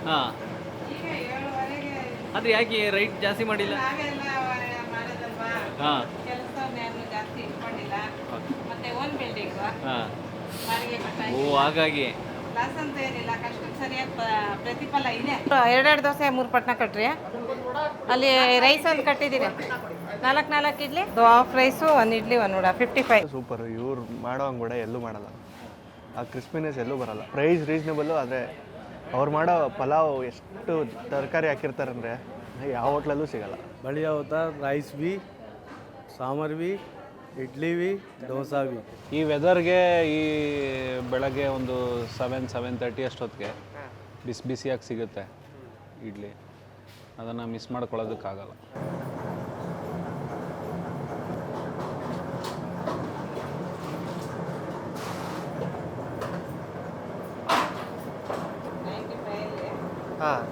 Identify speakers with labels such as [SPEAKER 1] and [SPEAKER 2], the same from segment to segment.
[SPEAKER 1] ಹಾಂ,
[SPEAKER 2] ಈಗ 7:30ಗೆ
[SPEAKER 1] ಆದರೆ ಯಾಕೆ ರೈಟ್ ಜಾಸ್ತಿ ಮಾಡಿಲ್ಲ?
[SPEAKER 2] ನಾವೆಲ್ಲ ಮಾಡೋದಲ್ವಾ,
[SPEAKER 1] ಹಾಂ,
[SPEAKER 2] ಕೆಲಸದವ್ರನ್ನೇನು ಜಾಸ್ತಿ ಇಟ್ಕೊಂಡಿಲ್ಲ.
[SPEAKER 1] ಓಕೆ.
[SPEAKER 2] ಮತ್ತೆ ಓನ್ ಬಿಲ್ಡಿಂಗು,
[SPEAKER 1] ಹಾಂ,
[SPEAKER 2] ಬಾಡಿಗೆ
[SPEAKER 1] ಓ
[SPEAKER 2] ಕಟ್ಟಾಗಿಲ್ಲ.
[SPEAKER 1] ಹಾಗಾಗಿ.
[SPEAKER 2] ಲಾಸ್ ಅಂತ ಏನಿಲ್ಲ, ಕಷ್ಟಕ್ಕೆ ಸರಿಯಾದ ಪ್ರತಿಫಲ ಇದೆ. 2 ದೋಸೆ 3 ಪಟ್ನ ಕಟ್ರಿ. ಅಲ್ಲಿ ರೈಸ್ ಒಂದು ಕಟ್ಟಿದ್ದೀರಿ, 4 idli, half rice, 1 idli 1 vada, 55.
[SPEAKER 3] Super. ಇವ್ರು ಮಾಡೋ ಹಂಗೆ ವಡೆ ಎಲ್ಲೂ ಮಾಡಲ್ಲ, ಆ ಕ್ರಿಸ್ಪಿನೆಸ್ ಎಲ್ಲೂ ಬರಲ್ಲ. ಪ್ರೈಸ್ ರೀಸ್ನೇಬಲ್ಲು, ಆದರೆ ಅವ್ರು ಮಾಡೋ ಪಲಾವ್ ಎಷ್ಟು ತರಕಾರಿ ಹಾಕಿರ್ತಾರೆ ಅಂದರೆ ಯಾವ ಹೋಟ್ಲಲ್ಲೂ ಸಿಗಲ್ಲ.
[SPEAKER 4] बढ़िया होता है। राइस भी, सांभर भी, इडली भी, डोसा भी।
[SPEAKER 5] ಈ ವೆದರ್ಗೆ ಈ ಬೆಳಗ್ಗೆ ಒಂದು 7:30 ಅಷ್ಟೊತ್ತಿಗೆ ಬಿಸಿ ಬಿಸಿಯಾಗಿ ಸಿಗುತ್ತೆ ಇಡ್ಲಿ, ಅದನ್ನು ಮಿಸ್ ಮಾಡ್ಕೊಳ್ಳೋದಕ್ಕಾಗಲ್ಲ.
[SPEAKER 3] ಹಾಂ,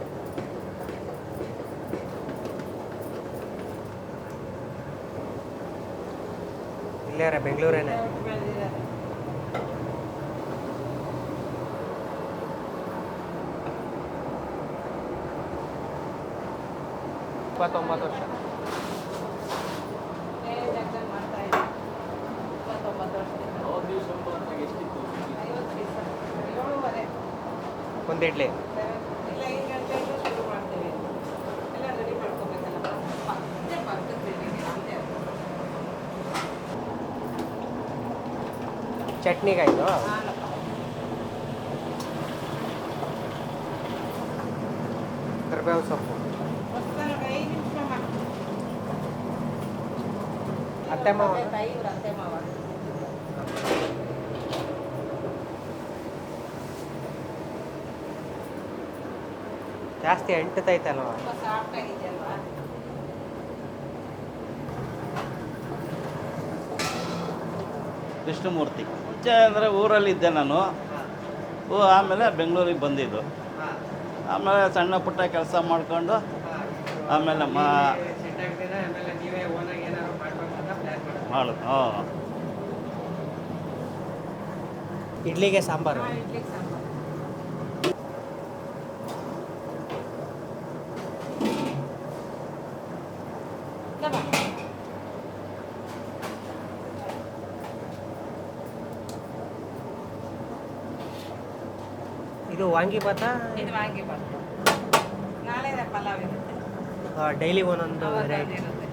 [SPEAKER 3] ಇಲ್ಲೇ ಬೆಂಗಳೂರೇನೆ. ಇಪ್ಪತ್ತೊಂಬತ್ತು ವರ್ಷ.
[SPEAKER 2] ಮಾಡ್ತಾ ಇದ್ದೀನಿ 29 ವರ್ಷದಿಂದ. 50 ಪೈಸೆ, 7:30.
[SPEAKER 3] ಒಂದು ಇಡ್ಲಿ.
[SPEAKER 2] ಇಲ್ಲ 5 ಗಂಟೆಗೂ ಶುರು ಮಾಡ್ತೀವಿ. ಎಲ್ಲ ರೆಡಿ ಮಾಡ್ಕೋಬೇಕಲ್ಲ, ಮತ್ತೆ ಪಕ್ಕದ ಬಿಲ್ಡಿಂಗ್ ನಮ್ಮದೇ.
[SPEAKER 3] ಚಟ್ನಿಗಾಯ್ತು. ಕರಿಬೇವು ಸೊಪ್ಪು.
[SPEAKER 2] ಹೊಸ್ದಾಗಿ 5 ನಿಮಿಷ ಮಾಡಿ.
[SPEAKER 3] ಅತ್ತೆ ಮಾವ.
[SPEAKER 2] ಇವ್ರ ಅತ್ತೆ ಮಾವ.
[SPEAKER 3] ಜಾಸ್ತಿ ಅಂಟುತ್ತೈತಲ್ವ.
[SPEAKER 2] ತುಂಬ ಸಾಫ್ಟ್ ಆಗಿದೆಯಲ್ವಾ?
[SPEAKER 6] ವಿಷ್ಣುಮೂರ್ತಿ. ಮುಂಚೆ ಅಂದರೆ ಊರಲ್ಲಿದ್ದೆ ನಾನು. ಆಮೇಲೆ ಬೆಂಗಳೂರಿಗೆ ಬಂದಿದ್ದು. ಆಮೇಲೆ ಸಣ್ಣ ಪುಟ್ಟ ಕೆಲಸ ಮಾಡಿಕೊಂಡು ಆಮೇಲೆ ಮಾಡೋದು. ಹಾಂ,
[SPEAKER 3] ಇಡ್ಲಿಗೆ ಸಾಂಬಾರು.
[SPEAKER 2] ಇಡ್ಲಿಗೆ ಸಾಂಬಾರು.
[SPEAKER 3] ಇದು ವಾಂಗಿಭಾತ.
[SPEAKER 2] ಇದು ವಾಂಗಿಬಾತು. ನಾಳೆ ಪಲಾವ್ ಇರುತ್ತೆ.
[SPEAKER 3] ಡೈಲಿ ಒಂದೊಂದು
[SPEAKER 2] ಅವಾಗ
[SPEAKER 3] ವೆರೈಟಿ.
[SPEAKER 2] ಅದಿರುತ್ತೆ.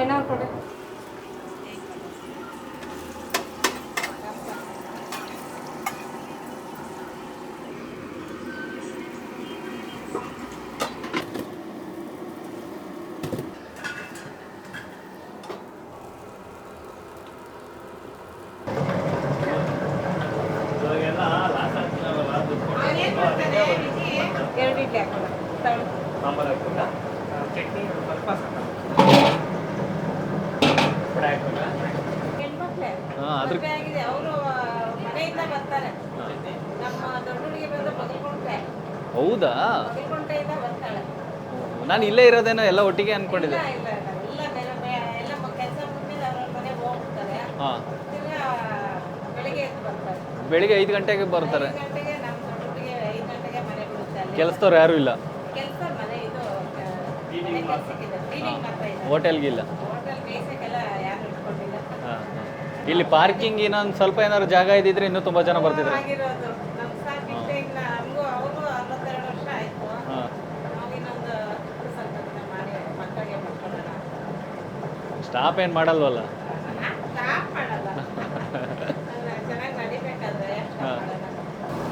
[SPEAKER 2] ಐನೂರು ಕೊಡಿ.
[SPEAKER 6] ಇವಾಗೆಲ್ಲ ಲಾಸ್ ಆಗ್ತಿರಲ್ಲ, ಅದು
[SPEAKER 2] ಏನ್ ಮಾಡ್ತಾರೆ? ಬಿಸಿ 2 ಇಡ್ಲಿ ಹಾಕೋಣ. ತಗೊಳ್ಳಿ.
[SPEAKER 6] ಸಾಂಬಾರು ಹಾಕ್ಬಿಟ್ಟು
[SPEAKER 3] ಚಟ್ನಿ ಸ್ವಲ್ಪ
[SPEAKER 2] ಹೆಣ್ಮಕ್ಳೇ
[SPEAKER 1] ಹಾಂ, ಅದ್ರ
[SPEAKER 2] ಮದುವೆ ಆಗಿದೆ, ಅವರು ಮನೆಯಿಂದ ಬರ್ತಾರೆ. ನಮ್ಮ ದೊಡ್ಡ ಹುಡುಗಿ ಬಂದು ಬಗಲ್ಕೊಂಡೆ
[SPEAKER 1] ಹೌದಾ?
[SPEAKER 2] ಬಗಲ್ಕೊಂಟೆಯಿಂದ ಬರ್ತಾಳೆ.
[SPEAKER 1] ನಾನು ಇಲ್ಲೇ ಇರೋದೇನೋ ಎಲ್ಲ ಒಟ್ಟಿಗೆ ಅಂದ್ಕೊಂಡಿದ್ದೆ.
[SPEAKER 2] ಇಲ್ಲ ಇಲ್ಲ ಇಲ್ಲ, ಎಲ್ಲ ಎಲ್ಲ ಕೆಲಸ ಮುಗಿದ ಅವ್ರ ಮನೆಗೆ ಹೋಗ್ತಾರೆ.
[SPEAKER 1] ಹಾಂ,
[SPEAKER 2] ತಿರ್ಗಾ ಬೆಳಿಗ್ಗೆ ಎದ್ದು ಬರ್ತಾರೆ.
[SPEAKER 1] ಬೆಳಿಗ್ಗೆ 5 ಗಂಟೆಗೆ ಬರ್ತಾರೆ.
[SPEAKER 2] 5 ಗಂಟೆಗೆ ನಮ್ಮ ದೊಡ್ಡ ಹುಡುಗಿ 5 ಗಂಟೆಗೆ ಮನೆ ಬಿಡುತ್ತೆ. ಅಲ್ಲಿ
[SPEAKER 1] ಕೆಲಸದವ್ರು ಯಾರೂ ಇಲ್ಲ,
[SPEAKER 2] ಕೆಲಸ ಮನೆ ಇದು ಮನೆ ಕೆಲಸಕ್ಕಿದೆ. ಕ್ಲೀನಿಂಗ್ ಮಾತ್ರ ಇದೆ.
[SPEAKER 1] ಹೋಟೆಲ್ಗಿಲ್ಲ.
[SPEAKER 2] ಹೋಟೆಲ್ ಬೇಯಿಸಕ್ಕೆಲ್ಲ ಯಾರು ಇಟ್ಕೊಂಡಿಲ್ಲ.
[SPEAKER 1] ಹಾಂ, ಇಲ್ಲಿ ಪಾರ್ಕಿಂಗ್ ಇನ್ನೊಂದು ಸ್ವಲ್ಪ ಏನಾದ್ರು ಜಾಗ ಇದ್ದಿದ್ರೆ ಇನ್ನೂ ತುಂಬ ಜನ ಬರ್ತಿದ್ರು.
[SPEAKER 2] ಆಗಿರೋದು ನಮ್ಮ ಸಾಕಿಷ್ಟೇ. ಇನ್ನು ನಮಗೂ ಅವ್ರಿಗೂ 62 ವರ್ಷ ಆಯಿತು.
[SPEAKER 1] ಹಾಂ,
[SPEAKER 2] ನಾವು ಇನ್ನೊಂದು ಸ್ವಲ್ಪ ದಿನ ಮಾಡಿ ಮಕ್ಕಳಿಗೆ ಮಾಡ್ಕೊಳ್ಳೋಣ.
[SPEAKER 1] ಸ್ಟಾಪ್ ಏನು ಮಾಡಲ್ವಲ್ಲ.
[SPEAKER 2] ಸ್ಟಾಪ್ ಮಾಡಲ್ಲ, ಚೆನ್ನಾಗಿ ನಡಿಬೇಕಾದ್ರೆ
[SPEAKER 1] ಹಾ.
[SPEAKER 2] ಸ್ಟಾಪ್ ಮಾಡಲ್ಲ.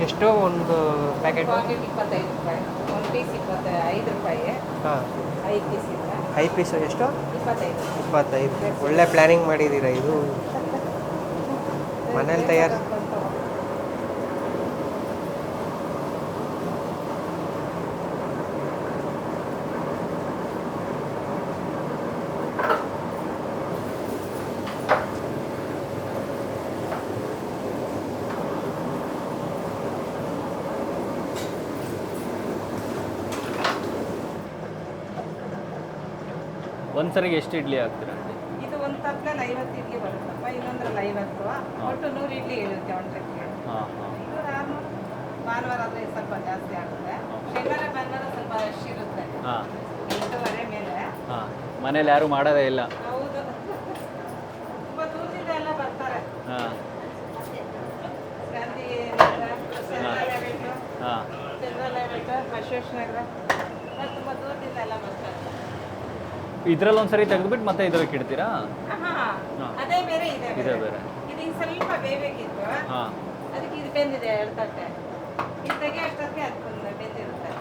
[SPEAKER 3] ಎಷ್ಟೋ ಒಂದು ಪ್ಯಾಕೆಟ್.
[SPEAKER 2] ಪಾಕೆಟ್ 25 ರೂಪಾಯಿ, ಒಂದು ಪೀಸ್ 25 ರೂಪಾಯಿ.
[SPEAKER 3] ಹಾಂ,
[SPEAKER 2] 5 ಪೀಸ್ ಇಲ್ಲ
[SPEAKER 3] 5 ಪೀಸು ಎಷ್ಟು?
[SPEAKER 2] 25.
[SPEAKER 3] 25. ಒಳ್ಳೆ ಪ್ಲ್ಯಾನಿಂಗ್ ಮಾಡಿದ್ದೀರಾ. ಇದು ಮನೇಲಿ ತಯಾರಿಸಿ.
[SPEAKER 1] ಒಂದು ಸರಿಗೆ ಎಷ್ಟು ಇಡ್ಲಿ ಹಾಕ್ತೀರಾ?
[SPEAKER 2] ಇದು ಒಂದು ತಪ್ಪಲೆ 50 ಇಡ್ಲಿ ಬರುತ್ತಪ್ಪ, ಇನ್ನೊಂದ್ರಲ್ಲಿ 50, ಒಟ್ಟು 100 ಇಡ್ಲಿ ಇರುತ್ತೆ ಒಂದು ಟ್ರಿಪ್ಗೆ.
[SPEAKER 1] ಹಾಂ ಹಾಂ.
[SPEAKER 2] 100 ಭಾನುವಾರ ಆದರೆ ಸ್ವಲ್ಪ ಜಾಸ್ತಿ ಆಗುತ್ತೆ, ಶನಿವಾರ ಭಾನುವಾರ ಸ್ವಲ್ಪ ರಶ್ ಇರುತ್ತೆ.
[SPEAKER 1] ಹಾಂ
[SPEAKER 2] 8:30 ಮೇಲೆ.
[SPEAKER 1] ಹಾಂ. ಮನೇಲಿ ಯಾರೂ ಮಾಡೋದೇ ಇಲ್ಲ.
[SPEAKER 2] ಹೌದು, ತುಂಬ ದೂರದಿಂದ ಎಲ್ಲ ಬರ್ತಾರೆ.
[SPEAKER 1] ಹಾಂ
[SPEAKER 2] ಗಾಂಧಿ
[SPEAKER 1] ಹಾಂ.
[SPEAKER 2] ಬಸವೇಶ್ವರ ತುಂಬ ದೂರದಿಂದ ಎಲ್ಲ ಬರ್ತಾರೆ.
[SPEAKER 1] ಇದ್ರಲ್ಲಿ ಒಂದ್ಸರಿ ತೆಗೆದ್ಬಿಟ್ಟು ಮತ್ತೆ ಇದ್ರಲ್ಲಿ ಇಡ್ತೀರಾ?
[SPEAKER 2] ಅದೇ ಬೇರೆ ಇದೆ
[SPEAKER 1] ಇದೇ ಬೇರೆ.
[SPEAKER 2] ಇದು ಸ್ವಲ್ಪ ಬೇಯಬೇಕಿತ್ತು,
[SPEAKER 1] ಹಾಂ
[SPEAKER 2] ಅದಕ್ಕೆ ಇದು ಬೆಂದಿದೆ 2 ತಟ್ಟೆ. ಇದು ತೆಗೆ ಅಷ್ಟೊತ್ತಿಗೆ ಅದಕ್ಕೊಂದು ಬೆಂದಿರುತ್ತೆ,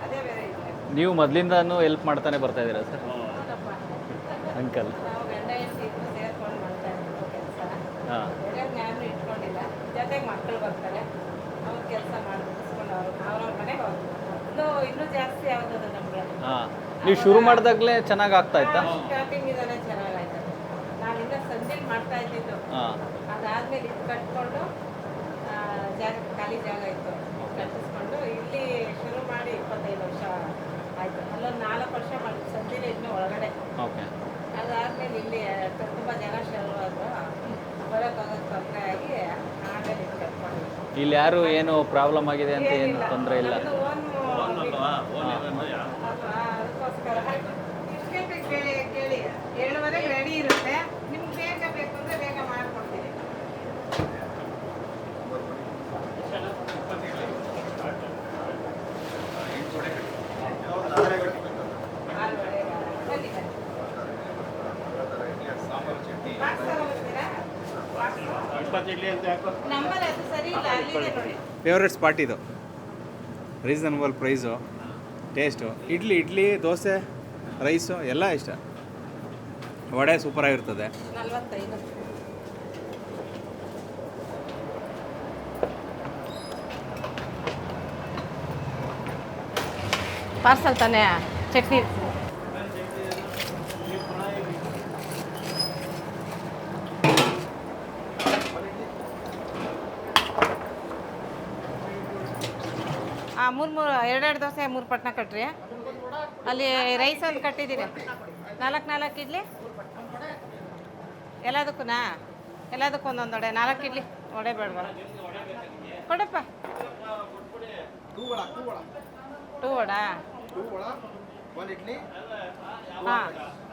[SPEAKER 2] ಅದೇ ಬೇರೆ ಇದೆ.
[SPEAKER 1] ನೀವು ಮೊದಲಿಂದನೂ ಹೆಲ್ಪ್ ಮಾಡ್ತಾನೆ ಬರ್ತಾ ಇದ್ದೀರಾ ಸರ್?
[SPEAKER 2] ಹೌದಪ್ಪ,
[SPEAKER 1] ಅಂಕಲ್.
[SPEAKER 2] ನಾವು ಗಂಡ ಹೆಂಡತಿ ಇಬ್ಬರು ಸೇರ್ಕೊಂಡು ಮಾಡ್ತಾ ಇರ್ತೀವಿ ಕೆಲಸ.
[SPEAKER 1] ಹಾಂ
[SPEAKER 2] ಬೇರೆ ನಾನು ಇಟ್ಕೊಂಡಿಲ್ಲ, ಜೊತೆಗೆ ಮಕ್ಕಳು ಬರ್ತಾರೆ, ಅವ್ರು ಕೆಲಸ ಮಾಡಿ ಮುಗಿಸ್ಕೊಂಡು ಅವ್ರವ್ರ ಮನೆಗೆ ಹೋಗ್ತಾರೆ. ಇನ್ನೂ ಜಾಸ್ತಿ ಆಗೋದು ನಮಗೆ.
[SPEAKER 1] ಹಾಂ. ನೀವು ಶುರು ಮಾಡಿದಾಗಲೇ ಚೆನ್ನಾಗಿ ಆಗ್ತಾ ಇತ್ತಾ?
[SPEAKER 2] ಸ್ಟಾರ್ಟಿಂಗ್ ಇದೆಲ್ಲ ಚೆನ್ನಾಗಾಯ್ತು. ನಾನಿಂದ ಸಂಜೆಗೆ ಮಾಡ್ತಾ ಇದ್ದಿದ್ದು,
[SPEAKER 1] ಹಾಂ
[SPEAKER 2] ಅದಾದ್ಮೇಲೆ ಇದು ಕಟ್ಕೊಂಡು ಜಾಗ ಖಾಲಿ ಜಾಗ ಇತ್ತು, ಕಟ್ಟಿಸ್ಕೊಂಡು ಇಲ್ಲಿ ಶುರು ಮಾಡಿ 25 ವರ್ಷ ಆಯಿತು. ಅಲ್ಲೊಂದು 4 ವರ್ಷ ಮಾಡಿ ಸಂಜೆಲೆ ಇನ್ನೂ ಒಳಗಡೆ.
[SPEAKER 1] ಓಕೆ.
[SPEAKER 2] ಅದಾದ್ಮೇಲೆ ಇಲ್ಲಿ ತುಂಬ ಜನ ಶುರುವಾದ್ರು, ಬರೋಕ್ಕಾಗೋದು ತೊಂದರೆ ಆಗಿ ಆಮೇಲೆ ಇದು ಕಟ್ಕೊಂಡು.
[SPEAKER 1] ಇಲ್ಲಿ ಯಾರು ಏನು ಪ್ರಾಬ್ಲಮ್ ಆಗಿದೆ ಅಂತ ಏನು ತೊಂದರೆ ಇಲ್ಲ?
[SPEAKER 2] ಅದಕ್ಕೋಸ್ಕರ ಇಷ್ಟು ಗಂಟೆಗೆ ಕೇಳಿ 7:30 ರೆಡಿ ಇರುತ್ತೆ. ನಿಮ್ಗೆ ಬೇಗ ಬೇಕು ಅಂದರೆ ಬೇಗ ಮಾಡಿಕೊಡ್ತೀನಿ. ನಂಬರ್ ಅದು ಸರಿ ಇಲ್ಲ, ಅಲ್ಲಿದೆ ನೋಡಿ.
[SPEAKER 7] ಫೇವ್ರೆಟ್ ಸ್ಪಾಟ್ ಇದು, reasonable price, taste. Idli dosa, rice ಎಲ್ಲ ಇಷ್ಟ. ವಡೆ ಸೂಪರಾಗಿರ್ತದೆ.
[SPEAKER 2] 45. ಪಾರ್ಸಲ್ ತಾನೇ ಚಟ್ನಿ. ಮೂರು 2 ದೋಸೆ 3 ಪಟ್ನ ಕಟ್ರಿ. ಅಲ್ಲಿ ರೈಸ್ ಒಂದು ಕಟ್ಟಿದ್ದೀರಿ, 4 ಇಡ್ಲಿ. ಎಲ್ಲದಕ್ಕೂ ಒಂದೊಂದು ವಡೆ. 4 ಇಡ್ಲಿ ವಡೆ ಬೇಡವಾ? ಕೊಡಪ್ಪ. 2 ವಡಾ. हाँ,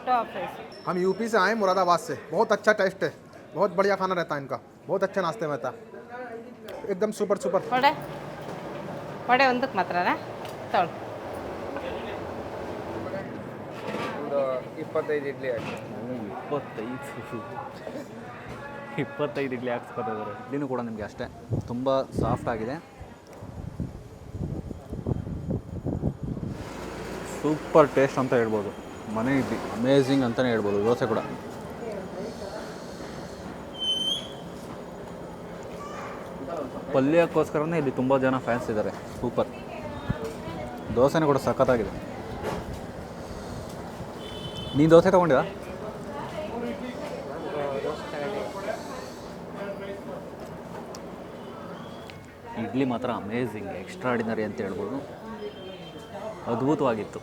[SPEAKER 2] टॉप है।
[SPEAKER 8] हम यूपी से आए, मुरादाबाद से। बहुत अच्छा टेस्ट है, बहुत बढ़िया खाना रहता है इनका, बहुत अच्छे नाश्ते में रहता है, एकदम सुपर सुपर।
[SPEAKER 2] वड़े ಒಂದಕ್ಕೆ ಮಾತ್ರನಾ? ತಗೊಳ್ಳಿ.
[SPEAKER 3] 25 ಇಡ್ಲಿ ಹಾಕಿ.
[SPEAKER 1] 25 ಇಡ್ಲಿ ಹಾಕ್ಸ್ಕೊತಿದ್ದಾರೆ. ಇಡ್ಲಿನೂ ಕೂಡ ನಿಮಗೆ ಅಷ್ಟೇ ತುಂಬ ಸಾಫ್ಟ್ ಆಗಿದೆ, ಸೂಪರ್ ಟೇಸ್ಟ್ ಅಂತ ಹೇಳ್ಬೋದು. ಮನೆ ಇಡ್ಲಿ ಅಮೇಝಿಂಗ್ ಅಂತಲೇ ಹೇಳ್ಬೋದು. ದೋಸೆ ಕೂಡ ಪಲ್ಯಕ್ಕೋಸ್ಕರನೇ ಇಲ್ಲಿ ತುಂಬ ಜನ ಫ್ಯಾನ್ಸ್ ಇದ್ದಾರೆ. ಸೂಪರ್. ದೋಸೆನೂ ಕೂಡ ಸಖತ್ತಾಗಿದೆ. ನೀನು ದೋಸೆ ತೊಗೊಂಡಿದ? ಇಡ್ಲಿ ಮಾತ್ರ ಅಮೇಝಿಂಗ್, ಎಕ್ಸ್ಟ್ರಾಡಿನರಿ ಅಂತ ಹೇಳ್ಬೋದು. ಅದ್ಭುತವಾಗಿತ್ತು,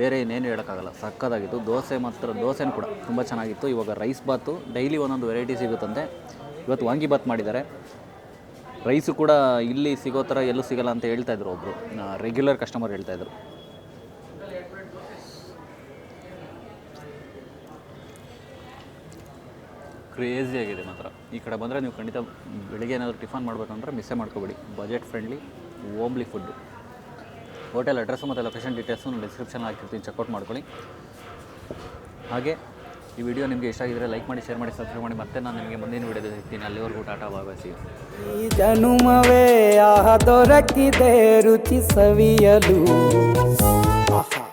[SPEAKER 1] ಬೇರೆ ಇನ್ನೇನು ಹೇಳೋಕ್ಕಾಗಲ್ಲ, ಸಕ್ಕತ್ತಾಗಿತ್ತು. ದೋಸೆನೂ ಕೂಡ ತುಂಬ ಚೆನ್ನಾಗಿತ್ತು. ಇವಾಗ ರೈಸ್ ಬಾತು ಡೈಲಿ ಒಂದೊಂದು ವೆರೈಟಿ ಸಿಗುತ್ತಂತೆ. ಇವತ್ತು ವಾಂಗಿಬಾತ್ ಮಾಡಿದ್ದಾರೆ. ರೈಸು ಕೂಡ ಇಲ್ಲಿ ಸಿಗೋ ಥರ ಎಲ್ಲೂ ಸಿಗಲ್ಲ ಅಂತ ಹೇಳ್ತಾಯಿದ್ರು ಒಬ್ಬರು ರೆಗ್ಯುಲರ್ ಕಸ್ಟಮರ್ ಹೇಳ್ತಾಯಿದ್ರು. ಕ್ರೇಜಿಯಾಗಿದೆ ಮಾತ್ರ. ಈ ಕಡೆ ಬಂದರೆ ನೀವು ಖಂಡಿತ ಬೆಳಿಗ್ಗೆ ಏನಾದರೂ ಟಿಫನ್ ಮಾಡಬೇಕಂದ್ರೆ ಮಿಸ್ಸೇ ಮಾಡ್ಕೊಬೇಡಿ. Budget friendly, homely food. Hotel address ಮತ್ತು ಲೊಕೇಶನ್ ಡೀಟೇಲ್ಸು ನಾನು ಡಿಸ್ಕ್ರಿಪ್ಷನ್ ಹಾಕಿರ್ತೀನಿ, ಚೆಕ್ಔಟ್ ಮಾಡ್ಕೊಳ್ಳಿ. ಹಾಗೆ ಈ ವಿಡಿಯೋ ನಿಮಗೆ ಇಷ್ಟ ಆಗಿದ್ರೆ ಲೈಕ್ ಮಾಡಿ, ಶೇರ್ ಮಾಡಿ, ಸಬ್ಸ್ಕ್ರೈಬ್ ಮಾಡಿ. ಮತ್ತೆ ನಾನು ನಿಮಗೆ ಮುಂದಿನ ವಿಡಿಯೋದಲ್ಲಿ ಸಿಗ್ತೀನಿ. ಅಲ್ಲಿವರೆಗೂ ಟಾಟಾ ಬಾಯ್ ಬಾಯ್.
[SPEAKER 9] ಈ ಜನುಮವೇ ಆಹ ದೊರಕಿದೆ ರುಚಿ ಸವಿಯಲು. ಆಹಾ